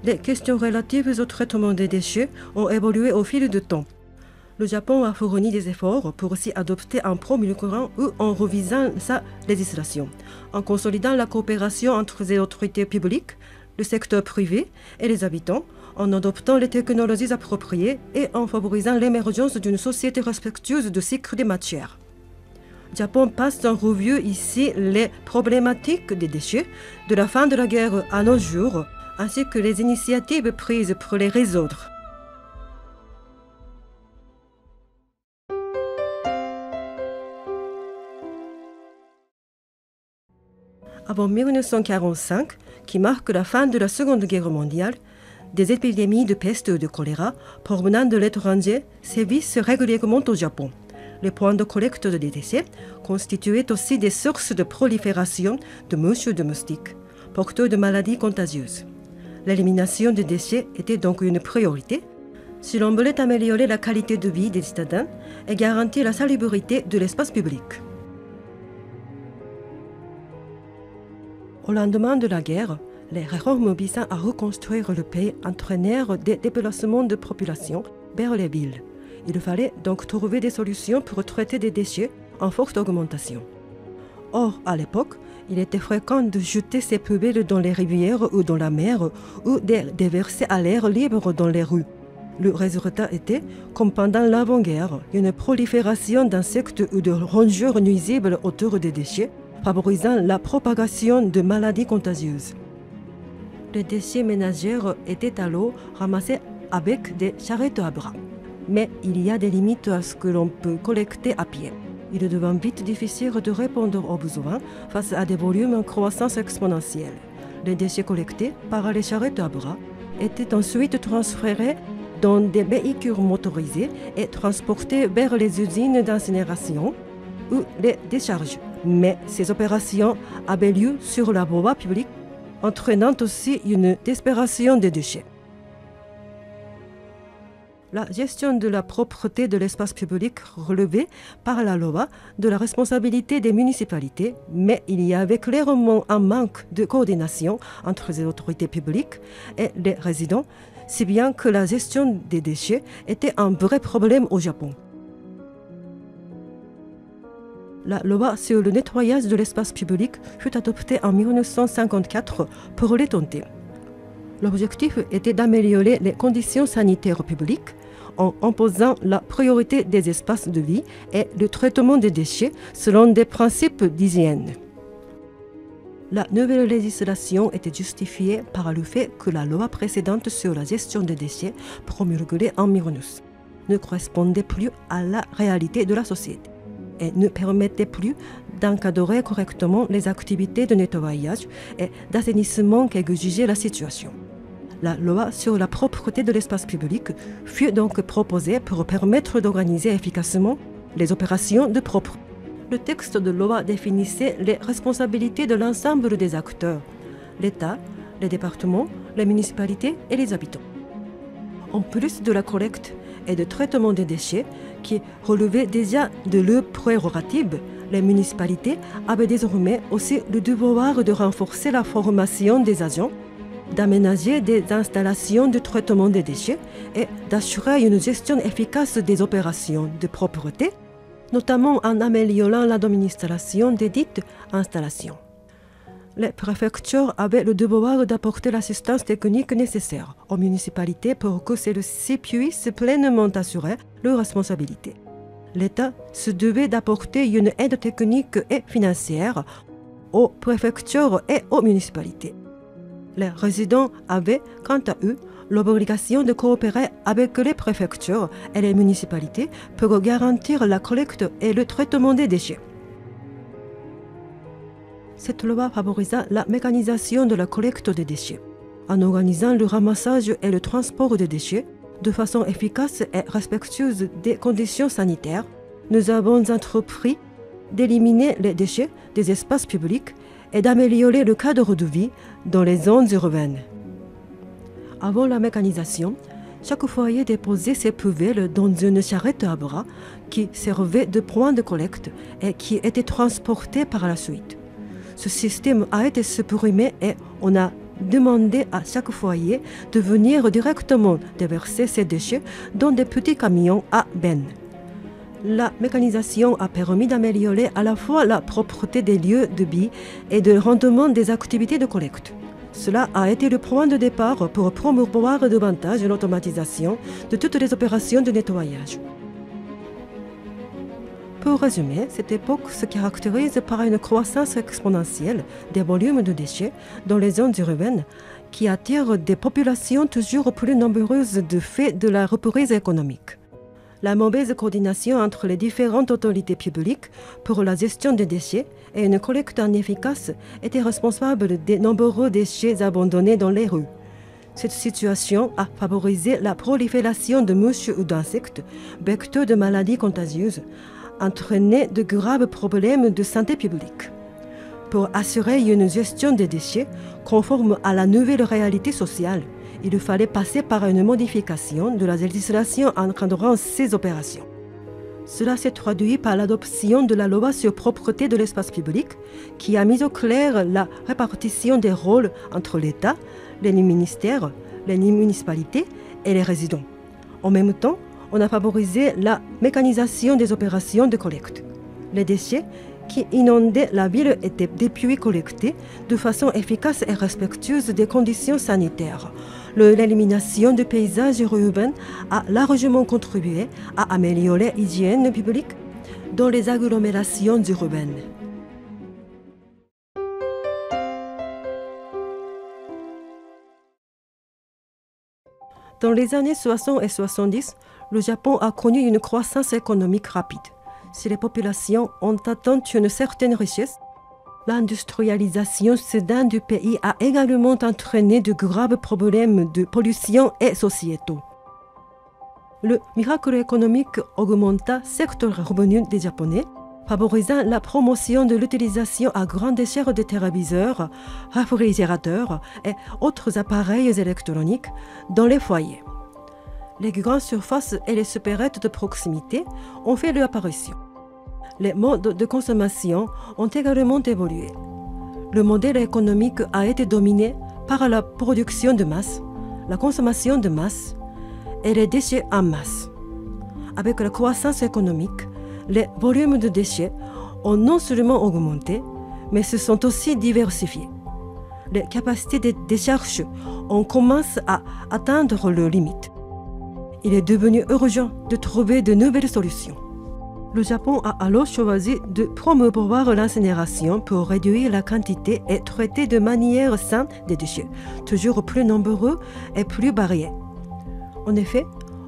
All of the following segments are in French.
les questions relatives au traitement des déchets ont évolué au fil du temps. Le Japon a fourni des efforts pour s'y adopter en promulguant ou en révisant sa législation, en consolidant la coopération entre les autorités publiques, le secteur privé et les habitants, en adoptant les technologies appropriées et en favorisant l'émergence d'une société respectueuse du cycle des matières. Le Japon passe en revue ici les problématiques des déchets de la fin de la guerre à nos jours, ainsi que les initiatives prises pour les résoudre. Avant 1945, qui marque la fin de la Seconde Guerre mondiale, des épidémies de peste et de choléra provenant de l'étranger sévissent régulièrement au Japon. Les points de collecte de déchets constituaient aussi des sources de prolifération de mouches et de moustiques, porteurs de maladies contagieuses. L'élimination des déchets était donc une priorité si l'on voulait améliorer la qualité de vie des citadins et garantir la salubrité de l'espace public. Au lendemain de la guerre, les réformes visant à reconstruire le pays entraînèrent des déplacements de population vers les villes. Il fallait donc trouver des solutions pour traiter des déchets en forte augmentation. Or, à l'époque, il était fréquent de jeter ces poubelles dans les rivières ou dans la mer ou de déverser à l'air libre dans les rues. Le résultat était, comme pendant l'avant-guerre, une prolifération d'insectes ou de rongeurs nuisibles autour des déchets, favorisant la propagation de maladies contagieuses. Les déchets ménagers étaient alors ramassés avec des charrettes à bras. Mais il y a des limites à ce que l'on peut collecter à pied. Il devient vite difficile de répondre aux besoins face à des volumes en croissance exponentielle. Les déchets collectés par les charrettes à bras étaient ensuite transférés dans des véhicules motorisés et transportés vers les usines d'incinération ou les décharges. Mais ces opérations avaient lieu sur la voie publique, entraînant aussi une dispersion des déchets. La gestion de la propreté de l'espace public relevait par la loi de la responsabilité des municipalités, mais il y avait clairement un manque de coordination entre les autorités publiques et les résidents, si bien que la gestion des déchets était un vrai problème au Japon. La loi sur le nettoyage de l'espace public fut adoptée en 1954 pour les tenter. L'objectif était d'améliorer les conditions sanitaires publiques en imposant la priorité des espaces de vie et le traitement des déchets selon des principes d'hygiène. La nouvelle législation était justifiée par le fait que la loi précédente sur la gestion des déchets, promulguée en 1900, ne correspondait plus à la réalité de la société et ne permettait plus d'encadrer correctement les activités de nettoyage et d'assainissement qu'exigeait la situation. La loi sur la propreté de l'espace public fut donc proposée pour permettre d'organiser efficacement les opérations de propreté. Le texte de loi définissait les responsabilités de l'ensemble des acteurs, l'État, les départements, les municipalités et les habitants. En plus de la collecte et de traitement des déchets, qui relevaient déjà de leurs prérogatives, les municipalités avaient désormais aussi le devoir de renforcer la formation des agents, d'aménager des installations de traitement des déchets et d'assurer une gestion efficace des opérations de propreté, notamment en améliorant l'administration des dites installations. Les préfectures avaient le devoir d'apporter l'assistance technique nécessaire aux municipalités pour que celles-ci puissent pleinement assurer leurs responsabilités. L'État se devait d'apporter une aide technique et financière aux préfectures et aux municipalités. Les résidents avaient, quant à eux, l'obligation de coopérer avec les préfectures et les municipalités pour garantir la collecte et le traitement des déchets. Cette loi favorisa la mécanisation de la collecte des déchets, en organisant le ramassage et le transport des déchets de façon efficace et respectueuse des conditions sanitaires. Nous avons entrepris d'éliminer les déchets des espaces publics et d'améliorer le cadre de vie dans les zones urbaines. Avant la mécanisation, chaque foyer déposait ses poubelles dans une charrette à bras qui servait de point de collecte et qui était transportée par la suite. Ce système a été supprimé et on a demandait à chaque foyer de venir directement déverser ses déchets dans des petits camions à bennes. La mécanisation a permis d'améliorer à la fois la propreté des lieux de vie et le rendement des activités de collecte. Cela a été le point de départ pour promouvoir davantage l'automatisation de toutes les opérations de nettoyage. Pour résumer, cette époque se caractérise par une croissance exponentielle des volumes de déchets dans les zones urbaines qui attirent des populations toujours plus nombreuses du fait de la reprise économique. La mauvaise coordination entre les différentes autorités publiques pour la gestion des déchets et une collecte inefficace étaient responsables des nombreux déchets abandonnés dans les rues. Cette situation a favorisé la prolifération de mouches ou d'insectes, vecteurs de maladies contagieuses, entraînant de graves problèmes de santé publique. Pour assurer une gestion des déchets conforme à la nouvelle réalité sociale, il fallait passer par une modification de la législation encadrant ces opérations. Cela s'est traduit par l'adoption de la loi sur propreté de l'espace public, qui a mis au clair la répartition des rôles entre l'État, les ministères, les municipalités et les résidents. En même temps, on a favorisé la mécanisation des opérations de collecte. Les déchets qui inondaient la ville étaient depuis collectés de façon efficace et respectueuse des conditions sanitaires. L'élimination du paysage urbain a largement contribué à améliorer l'hygiène publique dans les agglomérations urbaines. Dans les années 60 et 70, le Japon a connu une croissance économique rapide. Si les populations ont atteint une certaine richesse, l'industrialisation soudaine du pays a également entraîné de graves problèmes de pollution et sociétaux. Le miracle économique augmenta certes le revenu des Japonais, favorisant la promotion de l'utilisation à grande échelle de téléviseurs, réfrigérateurs et autres appareils électroniques dans les foyers. Les grandes surfaces et les supérettes de proximité ont fait leur apparition. Les modes de consommation ont également évolué. Le modèle économique a été dominé par la production de masse, la consommation de masse et les déchets en masse. Avec la croissance économique, les volumes de déchets ont non seulement augmenté, mais se sont aussi diversifiés. Les capacités de décharge ont commencé à atteindre leurs limites. Il est devenu urgent de trouver de nouvelles solutions. Le Japon a alors choisi de promouvoir l'incinération pour réduire la quantité et traiter de manière saine des déchets, toujours plus nombreux et plus variés. En effet,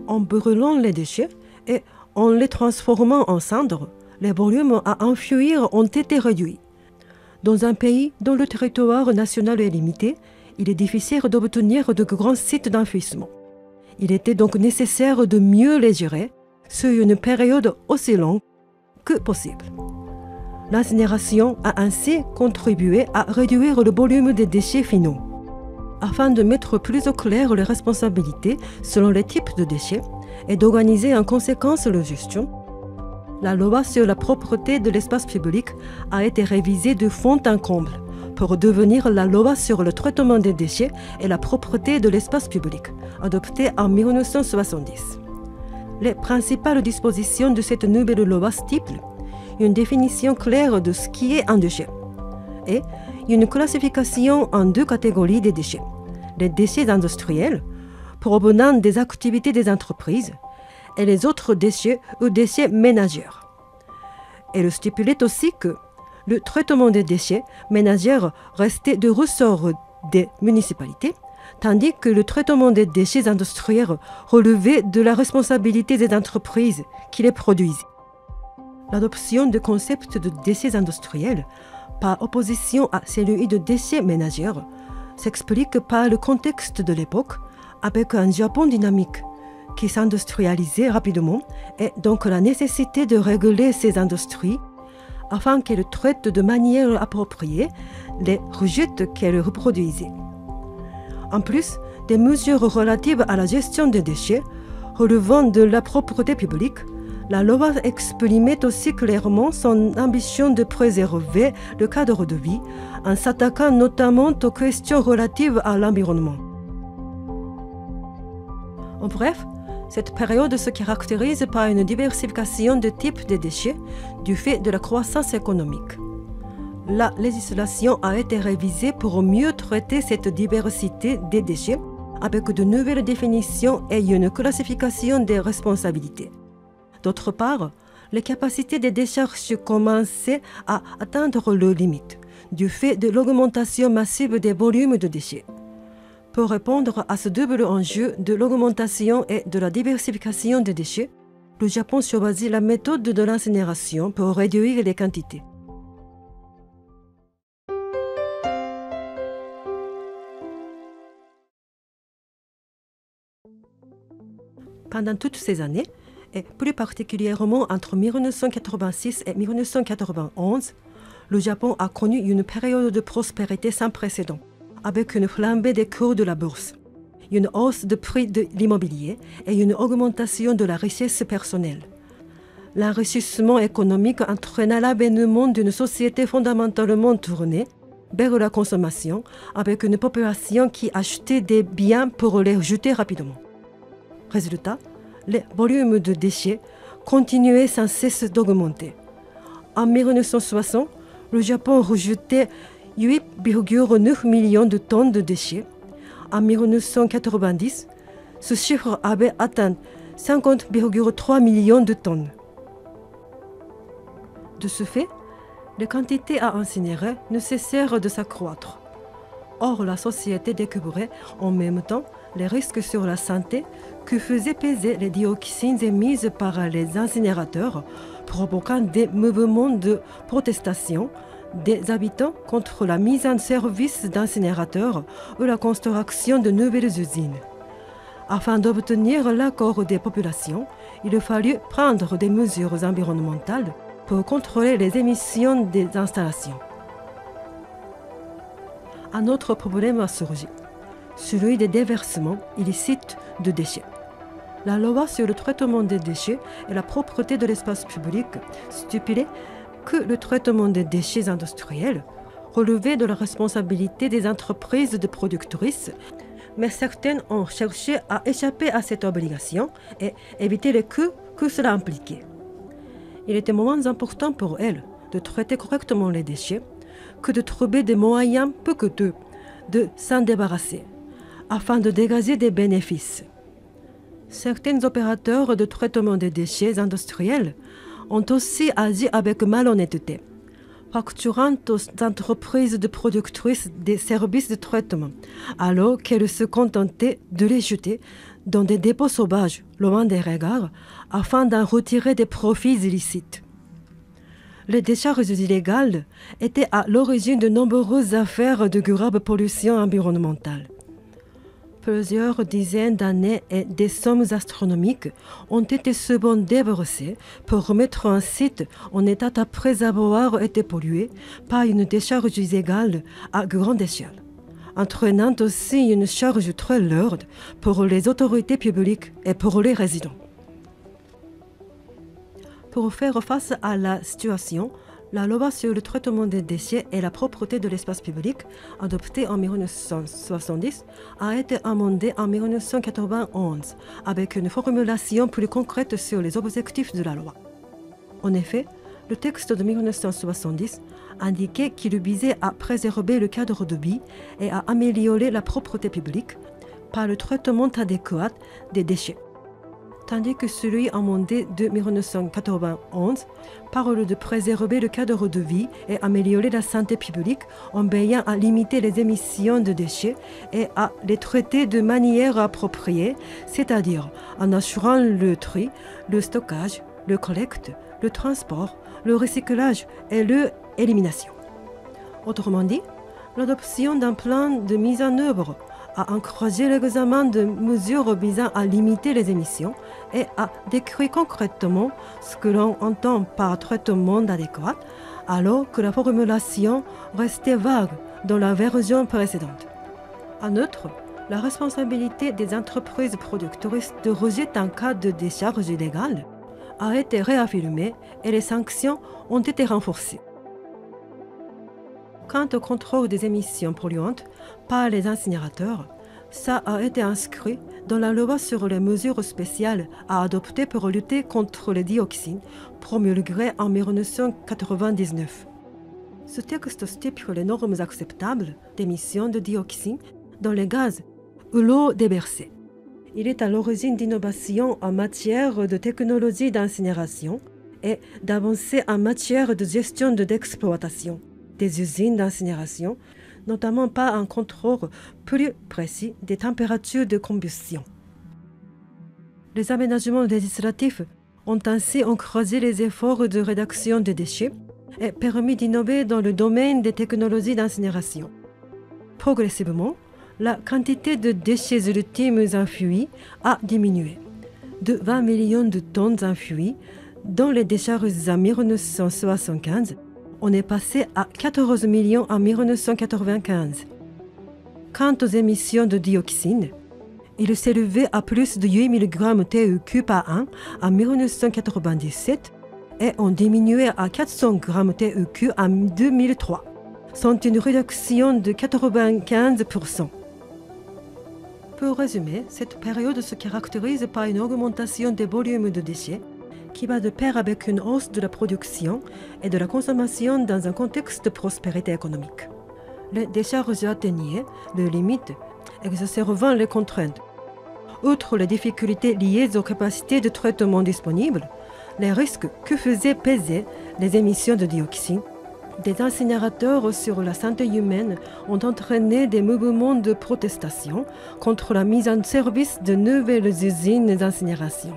en brûlant les déchets et en les transformant en cendres, les volumes à enfouir ont été réduits. Dans un pays dont le territoire national est limité, il est difficile d'obtenir de grands sites d'enfouissement. Il était donc nécessaire de mieux les gérer sur une période aussi longue que possible. L'incinération a ainsi contribué à réduire le volume des déchets finaux. Afin de mettre plus au clair les responsabilités selon les types de déchets et d'organiser en conséquence leur gestion, la loi sur la propreté de l'espace public a été révisée de fond en comble pour devenir la loi sur le traitement des déchets et la propreté de l'espace public, adoptée en 1970. Les principales dispositions de cette nouvelle loi stipulent une définition claire de ce qui est un déchet et une classification en deux catégories de déchets. Les déchets industriels, provenant des activités des entreprises, et les autres déchets ou déchets ménagers. Elle stipulait aussi que le traitement des déchets ménagers restait de ressort des municipalités, tandis que le traitement des déchets industriels relevait de la responsabilité des entreprises qui les produisaient. L'adoption du concept de déchets industriels, par opposition à celui de déchets ménagers, s'explique par le contexte de l'époque, avec un Japon dynamique qui s'industrialisait rapidement et donc la nécessité de réguler ces industries afin qu'elles traitent de manière appropriée les rejets qu'elles reproduisaient. En plus, des mesures relatives à la gestion des déchets relevant de la propreté publique, La loi exprimait aussi clairement son ambition de préserver le cadre de vie en s'attaquant notamment aux questions relatives à l'environnement. En bref, cette période se caractérise par une diversification de types de déchets du fait de la croissance économique. La législation a été révisée pour mieux traiter cette diversité des déchets avec de nouvelles définitions et une classification des responsabilités. D'autre part, les capacités des décharges commençaient à atteindre leurs limites du fait de l'augmentation massive des volumes de déchets. Pour répondre à ce double enjeu de l'augmentation et de la diversification des déchets, le Japon choisit la méthode de l'incinération pour réduire les quantités. Pendant toutes ces années, et plus particulièrement entre 1986 et 1991, le Japon a connu une période de prospérité sans précédent, avec une flambée des cours de la bourse, une hausse du prix de l'immobilier et une augmentation de la richesse personnelle. L'enrichissement économique entraîna l'avènement d'une société fondamentalement tournée vers la consommation, avec une population qui achetait des biens pour les jeter rapidement. Résultat, les volumes de déchets continuaient sans cesse d'augmenter. En 1960, le Japon rejetait 8,9 millions de tonnes de déchets. En 1990, ce chiffre avait atteint 50,3 millions de tonnes. De ce fait, les quantités à incinérer ne cessèrent de s'accroître. Or, la société découvrait en même temps les risques sur la santé que faisaient peser les dioxines émises par les incinérateurs, provoquant des mouvements de protestation des habitants contre la mise en service d'incinérateurs ou la construction de nouvelles usines. Afin d'obtenir l'accord des populations, il fallut prendre des mesures environnementales pour contrôler les émissions des installations. Un autre problème a surgi, celui des déversements illicites de déchets. La loi sur le traitement des déchets et la propreté de l'espace public stipulait que le traitement des déchets industriels relevait de la responsabilité des entreprises de productrices, mais certaines ont cherché à échapper à cette obligation et éviter les coûts que cela impliquait. Il était moins important pour elles de traiter correctement les déchets que de trouver des moyens peu coûteux de s'en débarrasser, afin de dégager des bénéfices. Certains opérateurs de traitement des déchets industriels ont aussi agi avec malhonnêteté, facturant aux entreprises de productrices des services de traitement, alors qu'elles se contentaient de les jeter dans des dépôts sauvages, loin des regards, afin d'en retirer des profits illicites. Les décharges illégales étaient à l'origine de nombreuses affaires de grave pollution environnementale. Plusieurs dizaines d'années et des sommes astronomiques ont été souvent déboursées pour remettre un site en état après avoir été pollué par une décharge illégale à grande échelle, entraînant aussi une charge très lourde pour les autorités publiques et pour les résidents. Pour faire face à la situation, la loi sur le traitement des déchets et la propreté de l'espace public, adoptée en 1970, a été amendée en 1991 avec une formulation plus concrète sur les objectifs de la loi. En effet, le texte de 1970 indiquait qu'il visait à préserver le cadre de vie et à améliorer la propreté publique par le traitement adéquat des déchets, tandis que celui amendé de 1991 parle de préserver le cadre de vie et améliorer la santé publique en veillant à limiter les émissions de déchets et à les traiter de manière appropriée, c'est-à-dire en assurant le tri, le stockage, le collecte, le transport, le recyclage et l'élimination. Autrement dit, l'adoption d'un plan de mise en œuvre a encouragé l'examen de mesures visant à limiter les émissions et à décrire concrètement ce que l'on entend par traitement adéquat, alors que la formulation restait vague dans la version précédente. En outre, la responsabilité des entreprises productrices de rejet en cas de décharge illégale a été réaffirmée et les sanctions ont été renforcées. Quant au contrôle des émissions polluantes par les incinérateurs, ça a été inscrit dans la loi sur les mesures spéciales à adopter pour lutter contre les dioxines, promulguée en 1999. Ce texte stipule les normes acceptables d'émissions de dioxines dans les gaz ou l'eau déversée. Il est à l'origine d'innovations en matière de technologie d'incinération et d'avancées en matière de gestion d'exploitation des usines d'incinération, notamment par un contrôle plus précis des températures de combustion. Les aménagements législatifs ont ainsi encouragé les efforts de réduction des déchets et permis d'innover dans le domaine des technologies d'incinération. Progressivement, la quantité de déchets ultimes enfouis a diminué. De 20 millions de tonnes enfouies dans les décharges en 1975, on est passé à 14 millions en 1995. Quant aux émissions de dioxine, il s'est élevé à plus de 8 mg TEQ par an en 1997 et ont diminué à 400 g TEQ en 2003, soit une réduction de 95%. Pour résumer, cette période se caractérise par une augmentation des volumes de déchets qui va de pair avec une hausse de la production et de la consommation dans un contexte de prospérité économique. Les décharges atteignaient leurs limites, exacerbant les contraintes. Outre les difficultés liées aux capacités de traitement disponibles, les risques que faisaient peser les émissions de dioxine des incinérateurs sur la santé humaine ont entraîné des mouvements de protestation contre la mise en service de nouvelles usines d'incinération.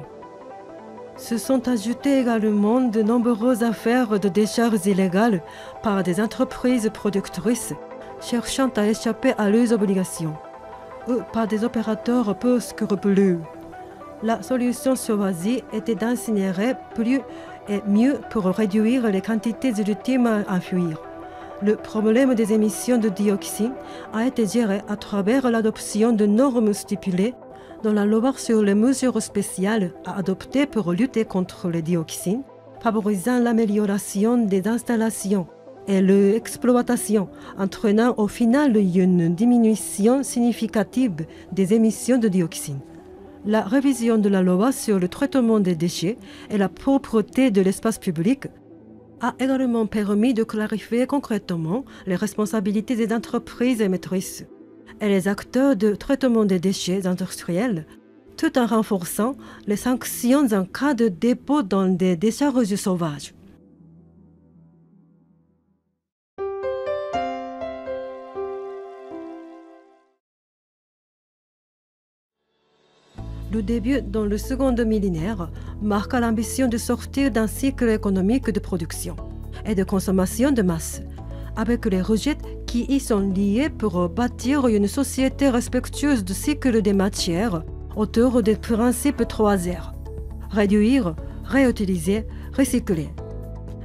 Se sont ajoutées également de nombreuses affaires de décharges illégales par des entreprises productrices cherchant à échapper à leurs obligations, ou par des opérateurs peu scrupuleux. La solution choisie était d'incinérer plus et mieux pour réduire les quantités ultimes à enfouir. Le problème des émissions de dioxine a été géré à travers l'adoption de normes stipulées dans la loi sur les mesures spéciales à adopter pour lutter contre les dioxines, favorisant l'amélioration des installations et leur exploitation, entraînant au final une diminution significative des émissions de dioxine. La révision de la loi sur le traitement des déchets et la propreté de l'espace public a également permis de clarifier concrètement les responsabilités des entreprises émettrices et les acteurs de traitement des déchets industriels, tout en renforçant les sanctions en cas de dépôt dans des décharges sauvages. Le début dans le second millénaire marqua l'ambition de sortir d'un cycle économique de production et de consommation de masse, avec les rejets qui y sont liés pour bâtir une société respectueuse du cycle des matières autour des principes 3R: réduire, réutiliser, recycler,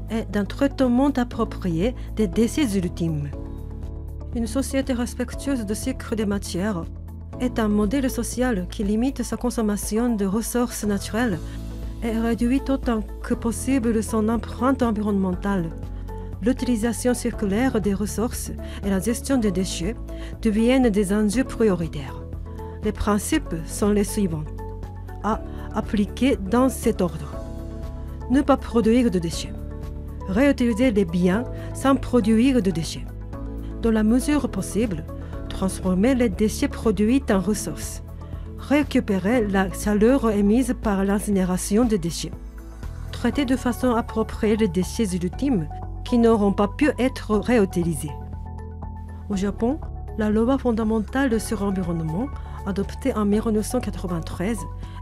et d'un traitement approprié des déchets ultimes. Une société respectueuse du cycle des matières est un modèle social qui limite sa consommation de ressources naturelles et réduit autant que possible son empreinte environnementale. L'utilisation circulaire des ressources et la gestion des déchets deviennent des enjeux prioritaires. Les principes sont les suivants, à appliquer dans cet ordre. Ne pas produire de déchets. Réutiliser les biens sans produire de déchets. Dans la mesure possible, transformer les déchets produits en ressources. Récupérer la chaleur émise par l'incinération des déchets. Traiter de façon appropriée les déchets ultimes qui n'auront pas pu être réutilisés. Au Japon, la loi fondamentale sur l'environnement, adoptée en 1993,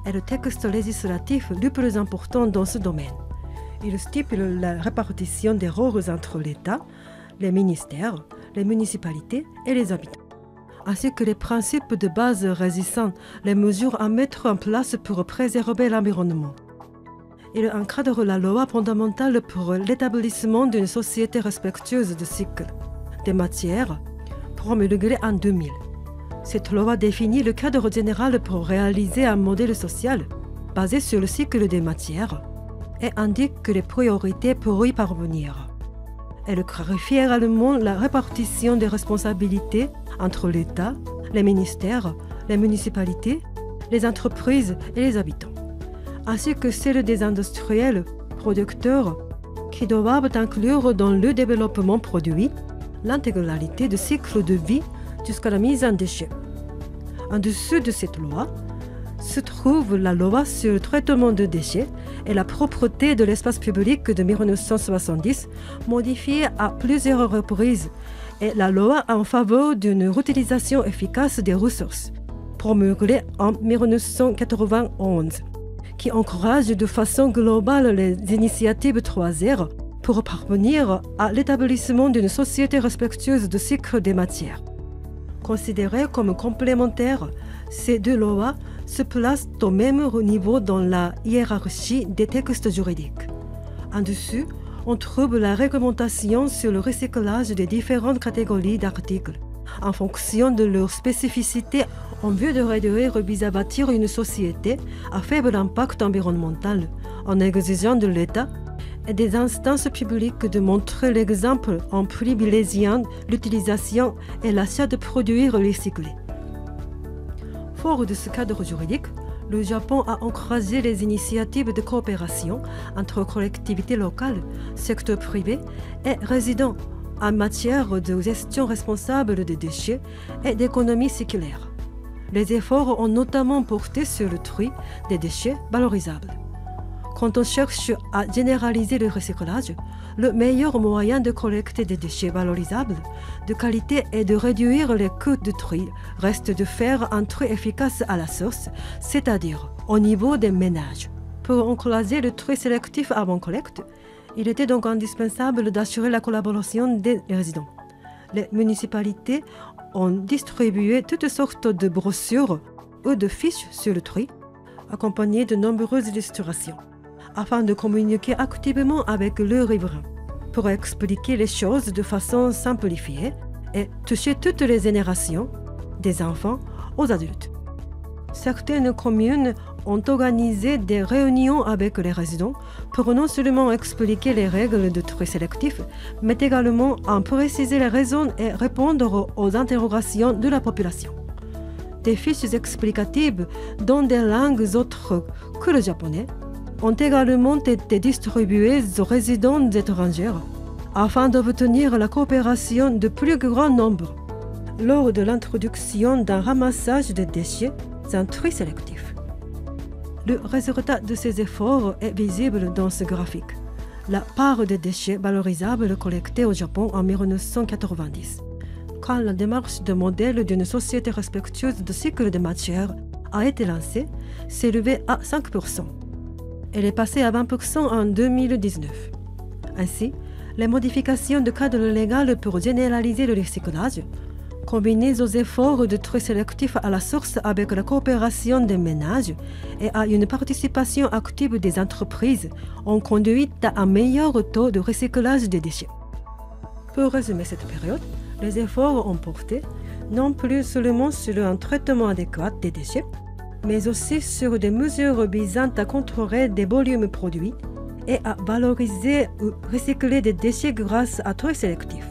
est le texte législatif le plus important dans ce domaine. Il stipule la répartition des rôles entre l'État, les ministères, les municipalités et les habitants, ainsi que les principes de base régissant les mesures à mettre en place pour préserver l'environnement. Il encadre la loi fondamentale pour l'établissement d'une société respectueuse du cycle des matières, promulguée en 2000. Cette loi définit le cadre général pour réaliser un modèle social basé sur le cycle des matières, et indique les priorités pour y parvenir. Elle clarifie également la répartition des responsabilités entre l'État, les ministères, les municipalités, les entreprises et les habitants, ainsi que celle des industriels, producteurs, qui doivent inclure dans le développement produit l'intégralité du cycle de vie jusqu'à la mise en déchet. En dessous de cette loi se trouve la loi sur le traitement de déchets et la propreté de l'espace public de 1970, modifiée à plusieurs reprises, et la loi en faveur d'une utilisation efficace des ressources, promulguée en 1991, qui encourage de façon globale les initiatives 3R pour parvenir à l'établissement d'une société respectueuse du cycle des matières. Considérées comme complémentaires, ces deux lois se placent au même niveau dans la hiérarchie des textes juridiques. En dessous, on trouve la réglementation sur le recyclage des différentes catégories d'articles, en fonction de leur spécificité en vue de réduire vis à bâtir une société à faible impact environnemental, en exigeant de l'État et des instances publiques de montrer l'exemple en privilégiant l'utilisation et l'achat de produits recyclés. Fort de ce cadre juridique, le Japon a encouragé les initiatives de coopération entre collectivités locales, secteur privé et résidents en matière de gestion responsable des déchets et d'économie circulaire. Les efforts ont notamment porté sur le tri des déchets valorisables. Quand on cherche à généraliser le recyclage, le meilleur moyen de collecter des déchets valorisables de qualité et de réduire les coûts de tri reste de faire un tri efficace à la source, c'est-à-dire au niveau des ménages. Pour encourager le tri sélectif avant collecte, il était donc indispensable d'assurer la collaboration des résidents. Les municipalités ont distribué toutes sortes de brochures ou de fiches sur le tri, accompagnées de nombreuses illustrations, afin de communiquer activement avec le riverain, pour expliquer les choses de façon simplifiée et toucher toutes les générations, des enfants aux adultes. Certaines communes ont organisé des réunions avec les résidents pour non seulement expliquer les règles de tri sélectif, mais également en préciser les raisons et répondre aux interrogations de la population. Des fiches explicatives dans des langues autres que le japonais ont également été distribuées aux résidents étrangers afin d'obtenir la coopération de plus grand nombre lors de l'introduction d'un ramassage de déchets en tri sélectif. Le résultat de ces efforts est visible dans ce graphique. La part des déchets valorisables collectés au Japon en 1990, quand la démarche de modèle d'une société respectueuse du cycle des matières a été lancée, s'élevait à 5%. Elle est passée à 20% en 2019. Ainsi, les modifications de cadre légal pour généraliser le recyclage, combinées aux efforts de tri sélectif à la source avec la coopération des ménages et à une participation active des entreprises, ont conduit à un meilleur taux de recyclage des déchets. Pour résumer cette période, les efforts ont porté non plus seulement sur un traitement adéquat des déchets, mais aussi sur des mesures visant à contrôler des volumes produits et à valoriser ou recycler des déchets grâce à tri sélectif.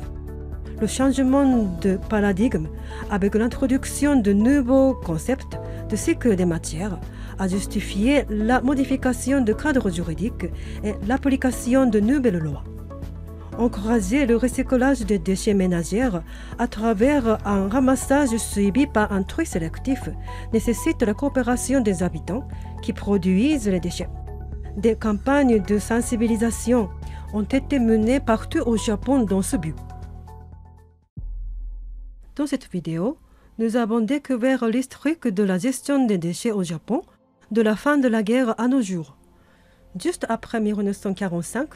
Le changement de paradigme avec l'introduction de nouveaux concepts de cycle des matières a justifié la modification de cadre juridique et l'application de nouvelles lois. Encourager le recyclage des déchets ménagers à travers un ramassage suivi par un tri sélectif nécessite la coopération des habitants qui produisent les déchets. Des campagnes de sensibilisation ont été menées partout au Japon dans ce but. Dans cette vidéo, nous avons découvert l'historique de la gestion des déchets au Japon de la fin de la guerre à nos jours. Juste après 1945,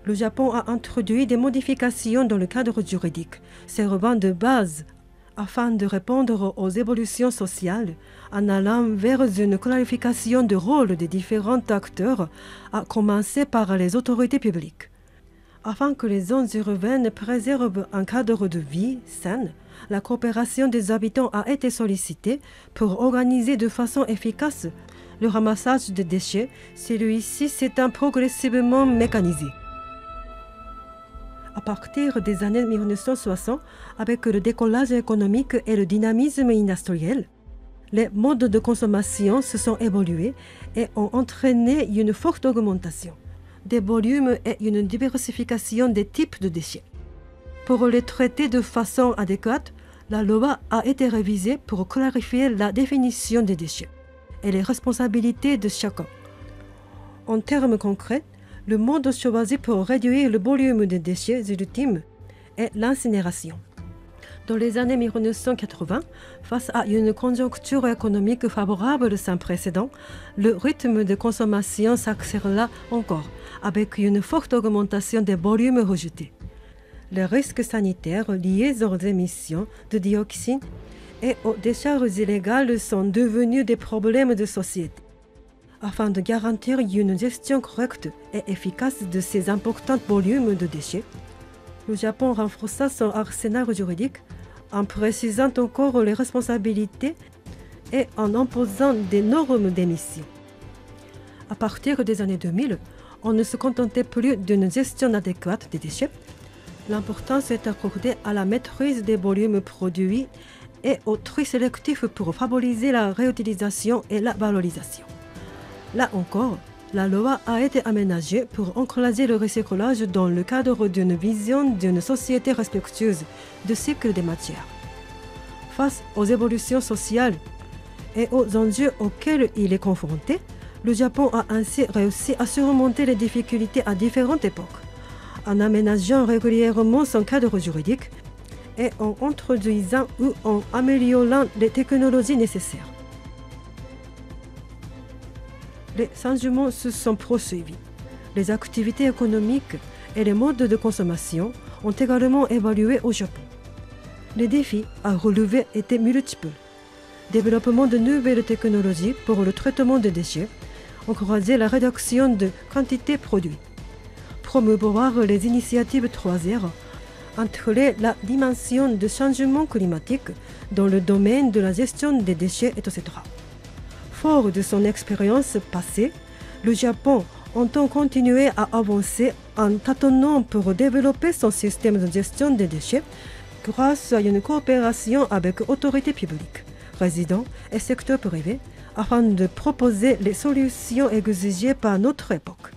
le Japon a introduit des modifications dans le cadre juridique, servant de base afin de répondre aux évolutions sociales en allant vers une clarification du rôle des différents acteurs, à commencer par les autorités publiques. Afin que les zones urbaines préservent un cadre de vie sain, la coopération des habitants a été sollicitée pour organiser de façon efficace le ramassage des déchets, celui-ci s'est progressivement mécanisé. À partir des années 1960, avec le décollage économique et le dynamisme industriel, les modes de consommation se sont évolués et ont entraîné une forte augmentation des volumes et une diversification des types de déchets. Pour les traiter de façon adéquate, la loi a été révisée pour clarifier la définition des déchets et les responsabilités de chacun. En termes concrets, le mode choisi pour réduire le volume des déchets ultimes est l'incinération. Dans les années 1980, face à une conjoncture économique favorable sans précédent, le rythme de consommation s'accéléra encore, avec une forte augmentation des volumes rejetés. Les risques sanitaires liés aux émissions de dioxine et aux décharges illégales sont devenus des problèmes de société. Afin de garantir une gestion correcte et efficace de ces importants volumes de déchets, le Japon renforça son arsenal juridique en précisant encore les responsabilités et en imposant des normes d'émission. À partir des années 2000, on ne se contentait plus d'une gestion adéquate des déchets. L'importance est accordée à la maîtrise des volumes produits et au tri sélectif pour favoriser la réutilisation et la valorisation. Là encore, la loi a été aménagée pour encourager le recyclage dans le cadre d'une vision d'une société respectueuse du cycle des matières. Face aux évolutions sociales et aux enjeux auxquels il est confronté, le Japon a ainsi réussi à surmonter les difficultés à différentes époques, en aménageant régulièrement son cadre juridique et en introduisant ou en améliorant les technologies nécessaires. Les changements se sont poursuivis. Les activités économiques et les modes de consommation ont également évolué au Japon. Les défis à relever étaient multiples. Développement de nouvelles technologies pour le traitement des déchets, encourager la réduction de quantité produite, promouvoir les initiatives 3R, intégrer la dimension de changement climatique dans le domaine de la gestion des déchets, etc. Fort de son expérience passée, le Japon entend continuer à avancer en tâtonnant pour développer son système de gestion des déchets grâce à une coopération avec autorités publiques, résidents et secteur privé afin de proposer les solutions exigées par notre époque.